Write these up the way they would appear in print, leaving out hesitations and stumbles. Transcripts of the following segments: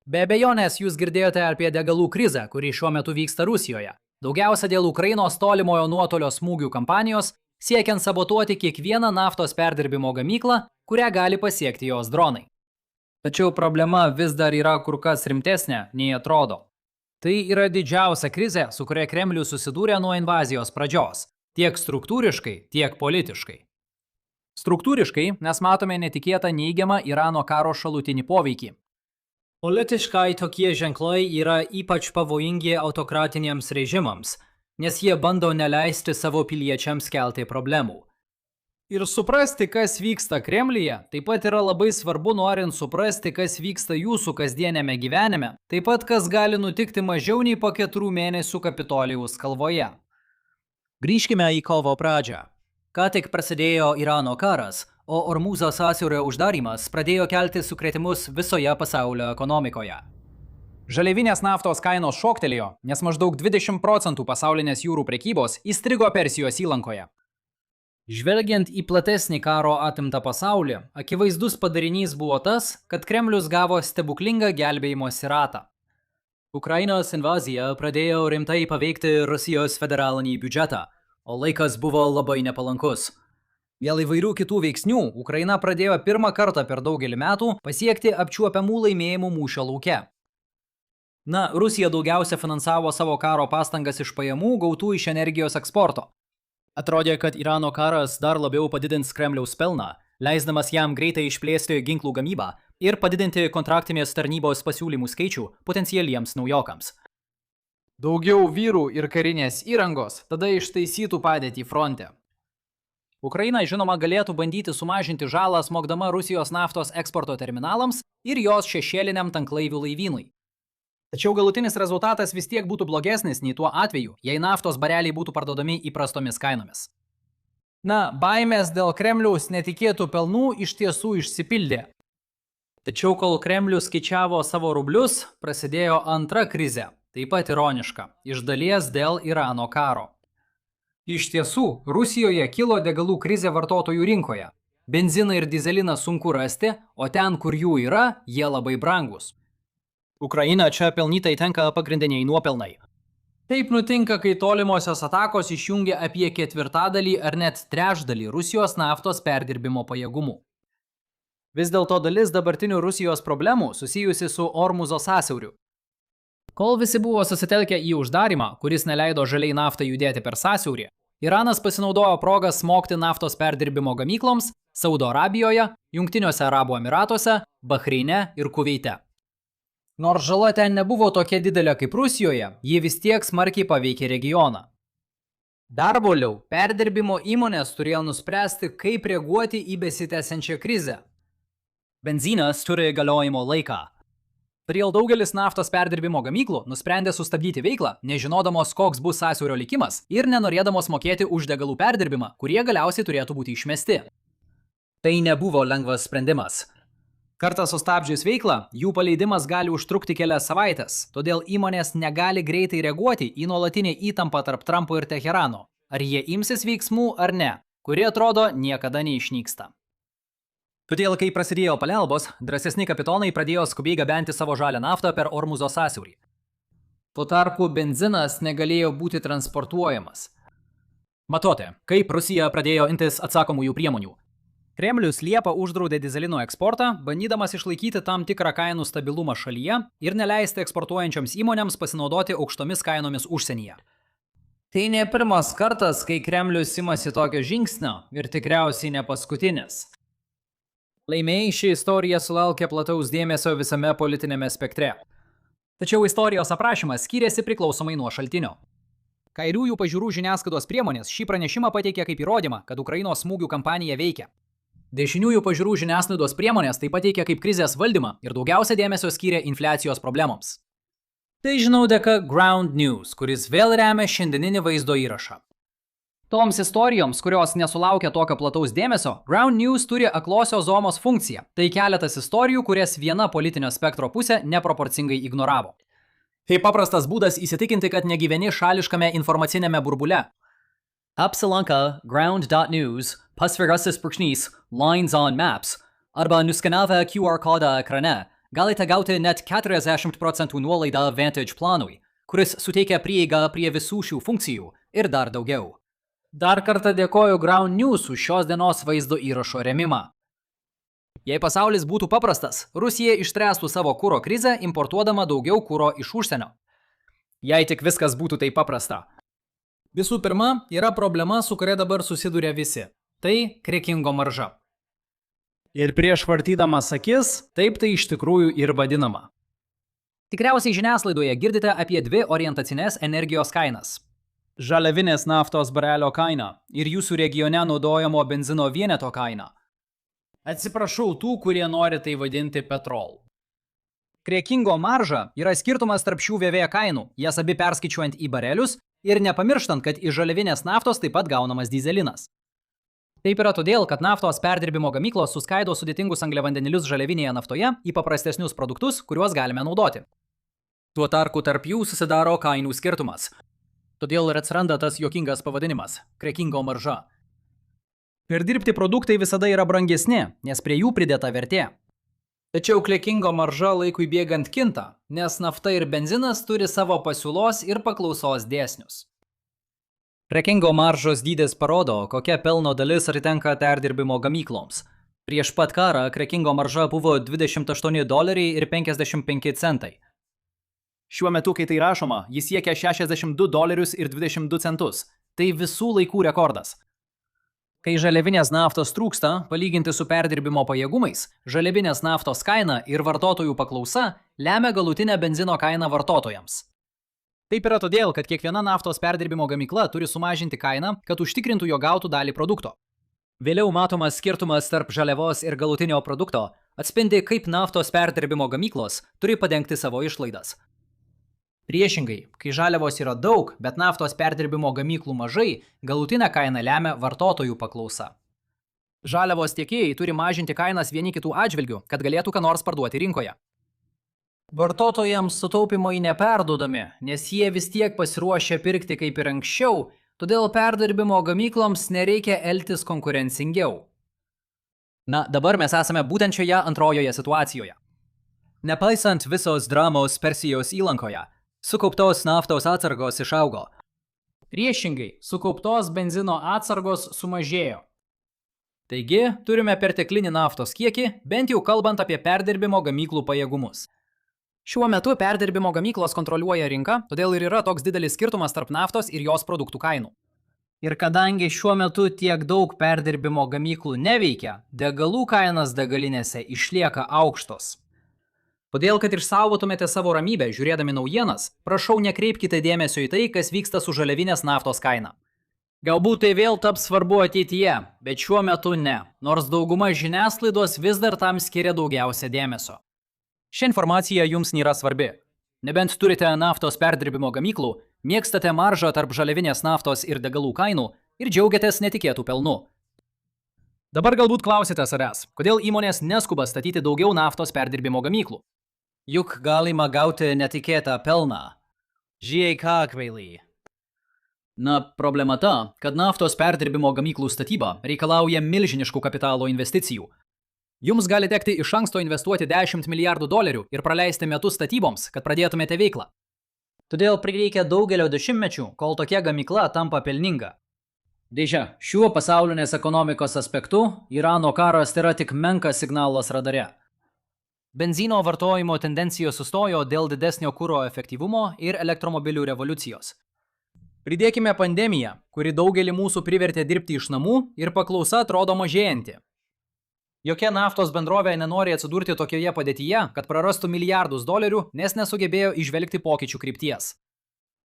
Be abejonės jūs girdėjote apie degalų krizę, kuri šiuo metu vyksta Rusijoje. Daugiausia dėl Ukrainos tolimojo nuotolio smūgių kampanijos, siekiant sabotuoti kiekvieną naftos perdirbimo gamyklą, kurią gali pasiekti jos dronai. Tačiau problema vis dar yra kur kas rimtesnė, nei atrodo. Tai yra didžiausia krizė, su kuria Kremlius susidūrė nuo invazijos pradžios, tiek struktūriškai, tiek politiškai. Struktūriškai mes matome netikėtą neigiamą Irano karo šalutinį poveikį. Politiškai tokie ženklai yra ypač pavojingi autokratiniams režimams, nes jie bando neleisti savo piliečiams kelti problemų. Ir suprasti, kas vyksta Kremliuje, taip pat yra labai svarbu norint suprasti, kas vyksta jūsų kasdienėme gyvenime, taip pat kas gali nutikti mažiau nei po 4 mėnesių Kapitolijaus kalvoje. Grįžkime į kovo pradžią. Ką tik prasidėjo Irano karas, o Ormuzo sąsiaurio uždarimas pradėjo kelti sukrėtimus visoje pasaulio ekonomikoje. Žaliavinės naftos kainos šoktelėjo, nes maždaug 20% pasaulinės jūrų prekybos įstrigo Persijos įlankoje. Žvelgiant į platesnį karo atimtą pasaulį, akivaizdus padarinys buvo tas, kad Kremlius gavo stebuklingą gelbėjimosi ratą. Ukrainos invazija pradėjo rimtai paveikti Rusijos federalinį biudžetą, o laikas buvo labai nepalankus. Dėl įvairių kitų veiksnių, Ukraina pradėjo pirmą kartą per daugelį metų pasiekti apčiuopiamų laimėjimų mūšio lauke. Rusija daugiausia finansavo savo karo pastangas iš pajamų gautų iš energijos eksporto. Atrodė, kad Irano karas dar labiau padidins Kremliaus pelną, leisdamas jam greitai išplėsti ginklų gamybą ir padidinti kontraktinės tarnybos pasiūlymų skaičių potencialiems naujokams. Daugiau vyrų ir karinės įrangos tada ištaisytų padėtį fronte. Ukraina, žinoma, galėtų bandyti sumažinti žalą smogdama Rusijos naftos eksporto terminalams ir jos šešėliniam tanklaivių laivynui. Tačiau galutinis rezultatas vis tiek būtų blogesnis nei tuo atveju, jei naftos bareliai būtų parduodami įprastomis kainomis. Baimės dėl Kremliaus netikėtų pelnų iš tiesų išsipildė. Tačiau kol Kremlius skaičiavo savo rublius, prasidėjo antra krizė, taip pat ironiška, iš dalies dėl Irano karo. Iš tiesų, Rusijoje kilo degalų krizė vartotojų rinkoje. Benziną ir dizeliną sunku rasti, o ten, kur jų yra, jie labai brangus. Ukraina čia pelnytai tenka pagrindiniai nuopelnai. Taip nutinka, kai tolimosios atakos išjungia apie 1/4 ar net 1/3 Rusijos naftos perdirbimo pajėgumų. Vis dėlto dalis dabartinių Rusijos problemų susijusi su Ormuzo sąsiauriu. Kol visi buvo susitelkę į uždarimą, kuris neleido žaliai naftai judėti per sąsiaurį, Iranas pasinaudojo progą smogti naftos perdirbimo gamykloms Saudo Arabijoje, Jungtiniuose Arabų Emyratuose, Bahreine ir Kuveite. Nors žala ten nebuvo tokia didelė kaip Rusijoje, ji vis tiek smarkiai paveikė regioną. Dar vėliau, perdirbimo įmonės turėjo nuspręsti, kaip reaguoti į besitęsiančią krizę. Benzinas turi galiojimo laiką. Todėl daugelis naftos perdirbimo gamyklų nusprendė sustabdyti veiklą, nežinodamos, koks bus sąsiaurio likimas ir nenorėdamos mokėti už degalų perdirbimą, kurie galiausiai turėtų būti išmesti. Tai nebuvo lengvas sprendimas. Kartą sustabdžius veiklą, jų paleidimas gali užtrukti kelias savaitės, todėl įmonės negali greitai reaguoti į nuolatinę įtampą tarp Trumpo ir Teherano. Ar jie imsis veiksmų ar ne, kurie atrodo niekada neišnyksta. Todėl, kai prasidėjo paliaubos, drąsesni kapitonai pradėjo skubiai gabenti savo žalią naftą per Ormuzo sąsiaurį. Tuo tarpu benzinas negalėjo būti transportuojamas. Matote, kaip Rusija pradėjo imtis atsakomųjų priemonių. Kremlius Liepą uždraudė dizelino eksportą, bandydamas išlaikyti tam tikrą kainų stabilumą šalyje ir neleisti eksportuojančioms įmonėms pasinaudoti aukštomis kainomis užsienyje. Tai ne pirmas kartas, kai Kremlius imasi tokio žingsnio ir tikriausiai ne paskutinis. Laimėjai ši istorija sulaukė plataus dėmesio visame politinėme spektre. Tačiau istorijos aprašymas skiriasi priklausomai nuo šaltinio. Kairiųjų pažiūrų žiniasklaidos priemonės šį pranešimą pateikė kaip įrodymą, kad Ukrainos smūgių kampanija veikia. Dešiniųjų pažiūrų žiniasklaidos priemonės tai pateikė kaip krizės valdymą ir daugiausia dėmesio skyrė infliacijos problemoms. Tai žinau dėka Ground News, kuris vėl remia šiandieninį vaizdo įrašą. Toms istorijoms, kurios nesulaukia tokio plataus dėmesio, Ground News turi aklosios zomos funkciją. Tai keletas istorijų, kurias viena politinio spektro pusė neproporcingai ignoravo. Tai paprastas būdas įsitikinti, kad negyveni šališkame informacinėme burbule. Apsilanka ground.news, pasvirasis brūkšnys, lines on maps, arba nuskanavę QR kodą ekrane galite gauti net 40% nuolaidą Vantage planui, kuris suteikia prieigą prie visų šių funkcijų ir dar daugiau. Dar kartą dėkoju Ground News už šios dienos vaizdo įrašo remimą. Jei pasaulis būtų paprastas, Rusija išspręstų savo kuro krizę importuodama daugiau kuro iš užsienio. Jei tik viskas būtų taip paprasta. Visų pirma, yra problema, su kuria dabar susiduria visi. Tai krekingo marža. Ir prieš vartydamas akis, taip tai iš tikrųjų ir vadinama. Tikriausiai žiniasklaidoje girdite apie dvi orientacinės energijos kainas. Žaliavinės naftos barelio kaina ir jūsų regione naudojamo benzino vieneto kaina. Atsiprašau tų, kurie nori tai vadinti petrol. Krekingo marža yra skirtumas tarp šių VV kainų, jas abi perskaičiuojant į barelius ir nepamirštant, kad iš žaliavinės naftos taip pat gaunamas dyzelinas. Taip yra todėl, kad naftos perdirbimo gamyklos suskaido sudėtingus angliavandenilius žaliavinėje naftoje į paprastesnius produktus, kuriuos galime naudoti. Tuo tarpu tarp jų susidaro kainų skirtumas. Todėl ir atsiranda tas juokingas pavadinimas – krekingo marža. Perdirbti produktai visada yra brangesni, nes prie jų pridėta vertė. Tačiau krekingo marža laikui bėgant kinta, nes nafta ir benzinas turi savo pasiūlos ir paklausos dėsnius. Krekingo maržos dydis parodo, kokia pelno dalis atitenka perdirbimo gamykloms. Prieš pat karą krekingo marža buvo $28.55. Šiuo metu, kai tai rašoma, jis siekia $62.22. Tai visų laikų rekordas. Kai žaliavinės naftos trūksta, palyginti su perdirbimo pajėgumais, žaliavinės naftos kaina ir vartotojų paklausa lemia galutinę benzino kainą vartotojams. Taip yra todėl, kad kiekviena naftos perdirbimo gamykla turi sumažinti kainą, kad užtikrintų, jo gautų dalį produkto. Vėliau matomas skirtumas tarp žaliavos ir galutinio produkto atspindi, kaip naftos perdirbimo gamyklos turi padengti savo išlaidas. Priešingai, kai žaliavos yra daug, bet naftos perdirbimo gamyklų mažai, galutinę kainą lemia vartotojų paklausa. Žaliavos tiekėjai turi mažinti kainas vieni kitų atžvilgių, kad galėtų ką nors parduoti rinkoje. Vartotojams sutaupimai neperduodami, nes jie vis tiek pasiruošę pirkti kaip ir anksčiau, todėl perdirbimo gamykloms nereikia elgtis konkurencingiau. Na, dabar mes esame būtent šioje antrojoje situacijoje. Nepaisant visos dramos Persijos įlankoje, sukauptos naftos atsargos išaugo. Priešingai, sukauptos benzino atsargos sumažėjo. Taigi, turime perteklinį naftos kiekį, bent jau kalbant apie perdirbimo gamyklų pajėgumus. Šiuo metu perdirbimo gamyklos kontroliuoja rinką, todėl ir yra toks didelis skirtumas tarp naftos ir jos produktų kainų. Ir kadangi šiuo metu tiek daug perdirbimo gamyklų neveikia, degalų kainas degalinėse išlieka aukštos. Todėl, kad išsaugotumėte savo ramybę žiūrėdami naujienas, prašau nekreipkite dėmesio į tai, kas vyksta su žaliavinės naftos kaina. Galbūt tai vėl taps svarbu ateityje, bet šiuo metu ne, nors dauguma žiniasklaidos vis dar tam skiria daugiausia dėmesio. Ši informacija jums nėra svarbi. Nebent turite naftos perdirbimo gamyklų, mėgstate maržą tarp žaliavinės naftos ir degalų kainų ir džiaugiatės netikėtų pelnų. Dabar galbūt klausite savęs, kodėl įmonės neskuba statyti daugiau naftos perdirbimo gamyklų. Juk galima gauti netikėtą pelną. Žiūrėk, kvaily. Na, problema ta, kad naftos perdirbimo gamyklų statyba reikalauja milžiniškų kapitalo investicijų. Jums gali tekti iš anksto investuoti $10 milijardų ir praleisti metus statyboms, kad pradėtumėte veiklą. Todėl prireikia daugelio dešimtmečių, kol tokia gamykla tampa pelninga. Deja, šiuo pasaulinės ekonomikos aspektu Irano karas yra tik menkas signalas radare. Benzino vartojimo tendencijos sustojo dėl didesnio kuro efektyvumo ir elektromobilių revoliucijos. Pridėkime pandemiją, kuri daugelį mūsų privertė dirbti iš namų ir paklausa atrodo mažėjanti. Jokia naftos bendrovė nenori atsidurti tokioje padėtyje, kad prarastų milijardus $, nes nesugebėjo įžvelgti pokyčių krypties.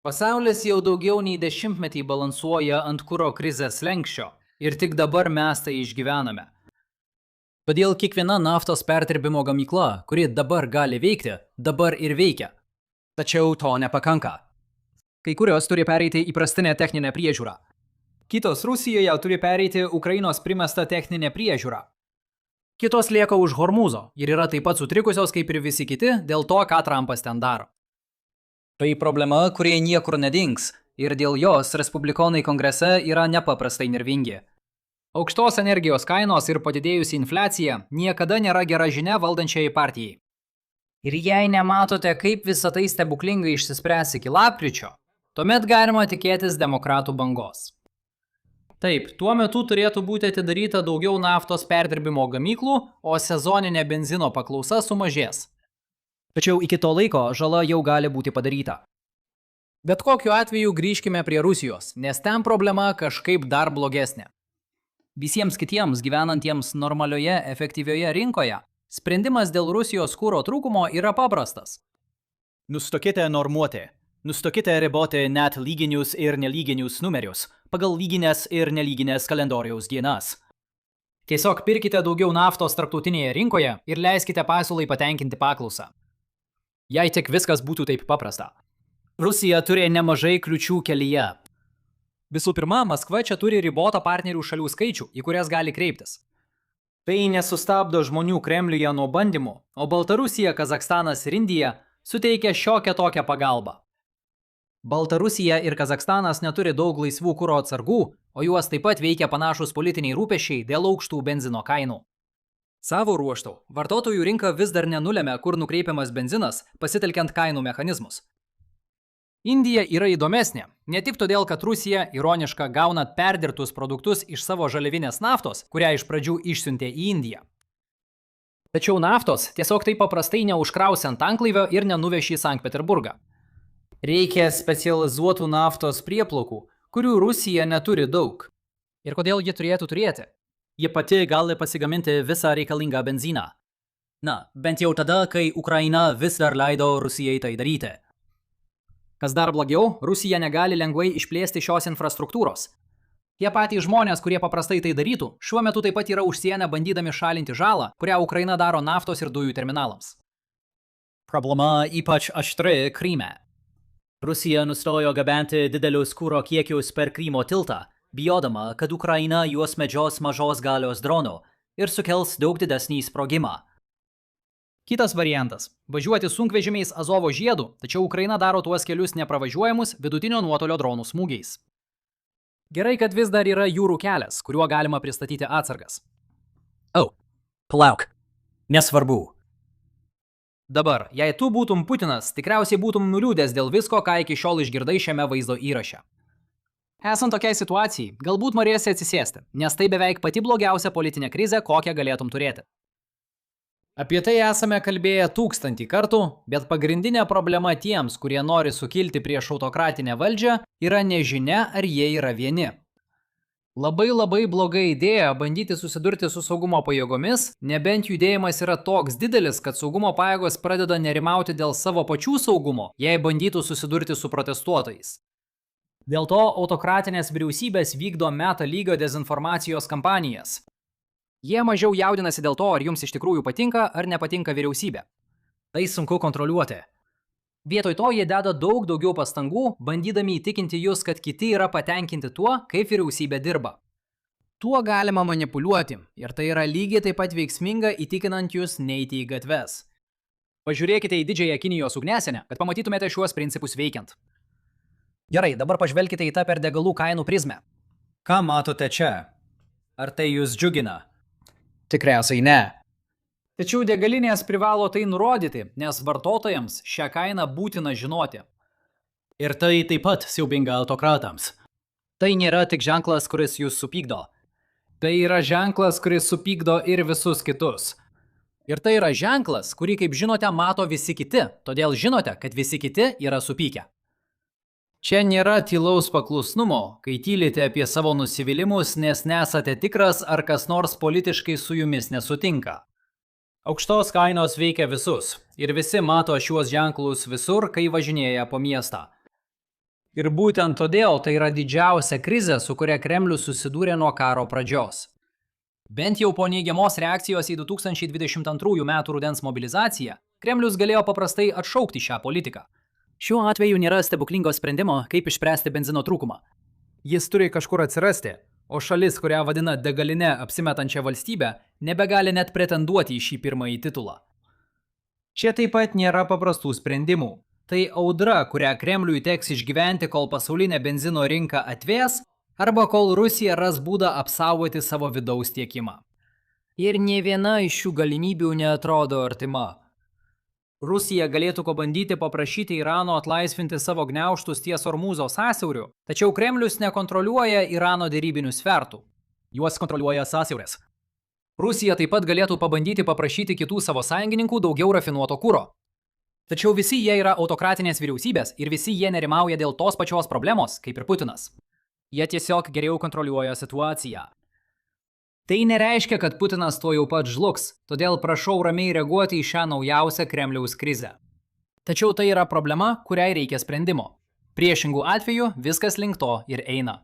Pasaulis jau daugiau nei 10 metį balansuoja ant kuro krizės slenksčio ir tik dabar mes tai išgyvename. Todėl kiekviena naftos perdirbimo gamykla, kuri dabar gali veikti, dabar ir veikia. Tačiau to nepakanka. Kai kurios turi pereiti įprastinę techninę priežiūrą. Kitos Rusijoje turi pereiti Ukrainos primestą techninę priežiūrą. Kitos lieka už Hormūzo ir yra taip pat sutrikusios kaip ir visi kiti dėl to, ką Trumpas ten daro. Tai problema, kurie niekur nedings ir dėl jos respublikonai kongrese yra nepaprastai nervingi. Aukštos energijos kainos ir padidėjusi infliacija niekada nėra gera žinia valdančiai partijai. Ir jei nematote, kaip visą tai stebuklingai išsispręs iki lapkričio, tuomet galima tikėtis demokratų bangos. Taip, tuo metu turėtų būti atidaryta daugiau naftos perdirbimo gamyklų, o sezoninė benzino paklausa sumažės. Tačiau iki to laiko žala jau gali būti padaryta. Bet kokiu atveju grįžkime prie Rusijos, nes ten problema kažkaip dar blogesnė. Visiems kitiems gyvenantiems normalioje, efektyvioje rinkoje, sprendimas dėl Rusijos kuro trūkumo yra paprastas. Nustokite normuoti. Nustokite riboti net lyginius ir nelyginius numerius pagal lyginės ir nelyginės kalendoriaus dienas. Tiesiog pirkite daugiau naftos tarptautinėje rinkoje ir leiskite pasiūlai patenkinti paklausą. Jei tik viskas būtų taip paprasta. Rusija turi nemažai kliūčių kelyje. Visų pirma, Maskva čia turi ribotą partnerių šalių skaičių, į kurias gali kreiptis. Tai nesustabdo žmonių Kremliuje nuo bandymų, o Baltarusija, Kazachstanas ir Indija suteikia šiokią tokią pagalbą. Baltarusija ir Kazachstanas neturi daug laisvų kuro atsargų, o juos taip pat veikia panašus politiniai rūpesčiai dėl aukštų benzino kainų. Savo ruožtu, vartotojų rinka vis dar nenulėmė, kur nukreipiamas benzinas, pasitelkiant kainų mechanizmus. Indija yra įdomesnė, ne tik todėl, kad Rusija, ironiška, gauna perdirbtus produktus iš savo žaliavinės naftos, kurią iš pradžių išsiuntė į Indiją. Tačiau naftos tiesiog taip paprastai neužkrausi ant tanklaivio ir nenuveši į Sankt Peterburgą. Reikia specializuotų naftos prieplaukų, kurių Rusija neturi daug. Ir kodėl ji turėtų turėti? Ji pati gali pasigaminti visą reikalingą benziną. Na, bent jau tada, kai Ukraina vis dar leido Rusijai tai daryti. Kas dar blogiau, Rusija negali lengvai išplėsti šios infrastruktūros. Tie patys žmonės, kurie paprastai tai darytų, šiuo metu taip pat yra užsienę bandydami šalinti žalą, kurią Ukraina daro naftos ir dujų terminalams. Problema ypač aštri Kryme. Rusija nustojo gabenti didelius kuro kiekius per Krymo tiltą, bijodama, kad Ukraina juos medžios mažos galios dronų ir sukels daug didesnį sprogimą. Kitas variantas – važiuoti sunkvežimiais Azovo žiedu, tačiau Ukraina daro tuos kelius nepravažiuojamus vidutinio nuotolio dronų smūgiais. Gerai, kad vis dar yra jūrų kelias, kuriuo galima pristatyti atsargas. Palauk. Nesvarbu. Dabar, jei tu būtum Putinas, tikriausiai būtum nuliūdęs dėl visko, ką iki šiol išgirdai šiame vaizdo įraše. Esant tokiai situacijai, galbūt norėsi atsisėsti, nes tai beveik pati blogiausia politinė krizė, kokią galėtum turėti. Apie tai esame kalbėję 1000 kartų, bet pagrindinė problema tiems, kurie nori sukilti prieš autokratinę valdžią, yra nežinia, ar jie yra vieni. Labai bloga idėja bandyti susidurti su saugumo pajėgomis, nebent judėjimas yra toks didelis, kad saugumo pajėgos pradeda nerimauti dėl savo pačių saugumo, jei bandytų susidurti su protestuotojais. Dėl to autokratinės vyriausybės vykdo meta lygio dezinformacijos kampanijas. Jie mažiau jaudinasi dėl to, ar jums iš tikrųjų patinka ar nepatinka vyriausybė. Tai sunku kontroliuoti. Vietoj to jie deda daug daugiau pastangų, bandydami įtikinti jūs, kad kiti yra patenkinti tuo, kaip vyriausybė dirba. Tuo galima manipuliuoti ir tai yra lygiai taip pat veiksminga įtikinant jūs neiti į gatves. Pažiūrėkite į didžiąją Kinijos ugniasenę, kad pamatytumėte šiuos principus veikiant. Gerai, dabar pažvelkite į tą per degalų kainų prizmę. Ką matote čia? Ar tai jūs džiugina? Tikriausiai ne. Tačiau degalinės privalo tai nurodyti, nes vartotojams šią kainą būtina žinoti. Ir tai taip pat siaubinga autokratams. Tai nėra tik ženklas, kuris jūs supykdo. Tai yra ženklas, kuris supykdo ir visus kitus. Ir tai yra ženklas, kurį, kaip žinote, mato visi kiti, todėl žinote, kad visi kiti yra supykę. Čia nėra tylaus paklusnumo, kai tylite apie savo nusivylimus, nes nesate tikras, ar kas nors politiškai su jumis nesutinka. Aukštos kainos veikia visus, ir visi mato šiuos ženklus visur, kai važinėja po miestą. Ir būtent todėl tai yra didžiausia krizė, su kuria Kremlius susidūrė nuo karo pradžios. Bent jau po neigiamos reakcijos į 2022 m. rudens mobilizaciją, Kremlius galėjo paprastai atšaukti šią politiką. Šiuo atveju nėra stebuklingo sprendimo, kaip išspręsti benzino trūkumą. Jis turi kažkur atsirasti, o šalis, kurią vadina degaline apsimetančią valstybę, nebegali net pretenduoti į šį pirmąjį titulą. Čia taip pat nėra paprastų sprendimų. Tai audra, kurią Kremliui teks išgyventi, kol pasaulinė benzino rinka atvės, arba kol Rusija ras būdą apsaugoti savo vidaus tiekimą. Ir nė viena iš šių galimybių neatrodo artima. Rusija galėtų pabandyti paprašyti Irano atlaisvinti savo gniaužtus ties Ormūzo sąsiauriu, tačiau Kremlius nekontroliuoja Irano dėrybinių svertų. Juos kontroliuoja sąsiauris. Rusija taip pat galėtų pabandyti paprašyti kitų savo sąjungininkų daugiau rafinuoto kuro. Tačiau visi jie yra autokratinės vyriausybės ir visi jie nerimauja dėl tos pačios problemos, kaip ir Putinas. Jie tiesiog geriau kontroliuoja situaciją. Tai nereiškia, kad Putinas to jau pat žlugs, todėl prašau ramiai reaguoti į šią naujausią Kremliaus krizę. Tačiau tai yra problema, kuriai reikia sprendimo. Priešingų atveju viskas link to ir eina.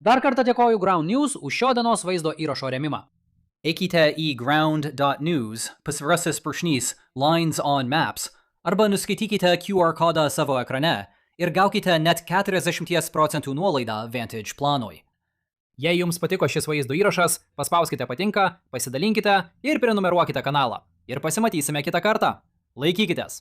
Dar kartą dėkoju Ground News už šio dienos vaizdo įrašo rėmimą. Eikite į ground.news, pasvirasis brūkšnys Lines on Maps, arba nuskaitykite QR kodą savo ekrane ir gaukite net 40% nuolaidą Vantage planui. Jei jums patiko šis vaizdo įrašas, paspauskite patinka, pasidalinkite ir prenumeruokite kanalą. Ir pasimatysime kitą kartą. Laikykitės!